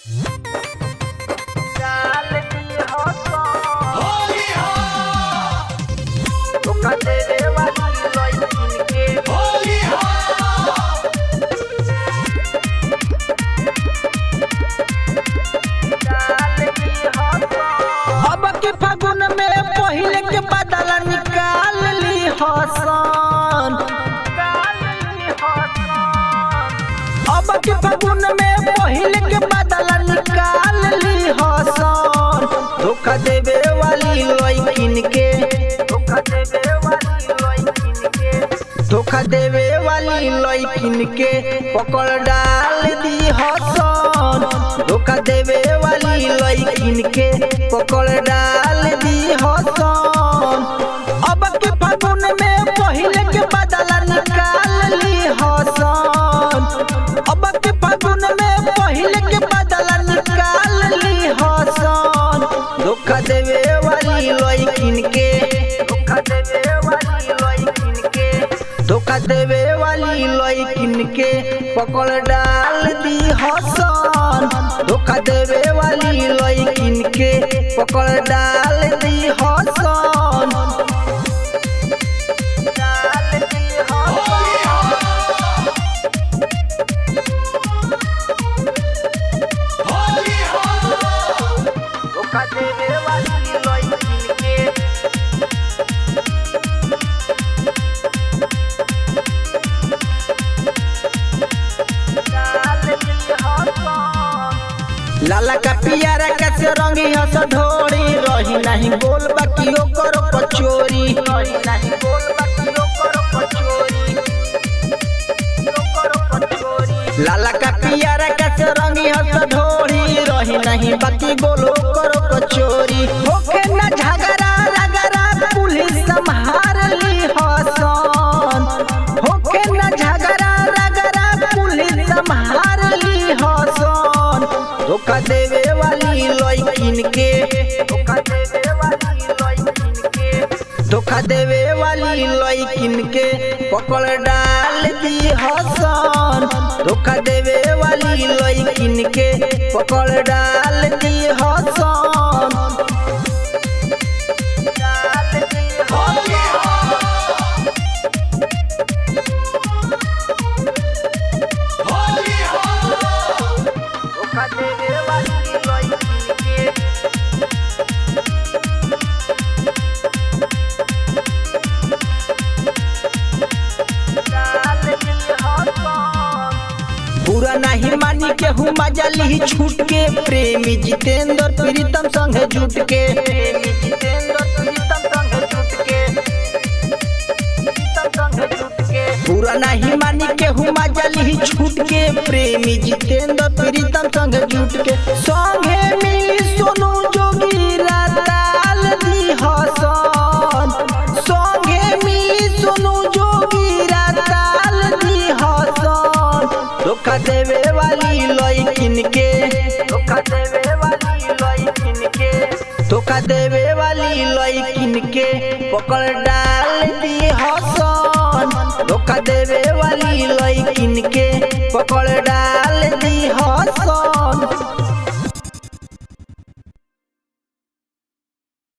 डाल दी हो धोखा देवे वाली लइकिन के डाल दी हो। अब के फागुन में पहिले के बादल निकाल ली हसन। अब के फागुन में पहिले के बादल निकाल ली हसन। धोखा देवे वाली लइकिन के धोखा देवे वाली लइकिन के पकड़ डाल दी हसन। धोखा देवे वाली लइकिन के पकड़ डाल दी हसन। अब के फागुन में पहिले के बादल निकाल ली हसन। अब के फागुन में पहिले के बादल निकाल ली हसन। धोखा देवे वाली लइकिन के धोखा देवे वाली लइकिन के पकड़ डाल दी हसन। धोखा देवे वाली लइकिन के पकड़ डाल दी हसन। धोखा देवे वाली लइकिन के लाला का पियारा कैसे रंगी हंस ढोरी रही नहीं बोल बाकी करो कचोरी। लाला का पियारा कैसे रंगी हंस ढोरी रही नहीं बाकी बोलो करो कचोरी। होके न झगड़ा रगड़ा पुलिस संभाल ली हसन। होके न झगड़ा रगड़ा पुलिस संभाल ली हसन। धोखा देवे वाली लइकिन के धोखा देवे वाली लइकिन के पकड़ डाल दी हसन। धोखा देवे वाली लइकिन के पकड़ डाल दी हसन। धोखा देवे वाली लइकिन के डाल दी हसन। बुरा नहीं मानी के हूँ मजा ली छूट के प्रेमी जितेंद्र प्रीतम संग जुट के बुरा नहीं मानी के हूँ मजा ली छूट के प्रेमी जितेंद्र प्रीतम संग जुट के संगे मिली सोनू जोगी ताल दी हसन। संगे मिली सोनू जोगी ताल दी हसन। धोखा देवे वाली लइकिन के धोखा देवे वाली लइकिन के पकड़ डाल दी हसन। धोखा देवे वाली लइकिन के पकड़ डाल दी हसन।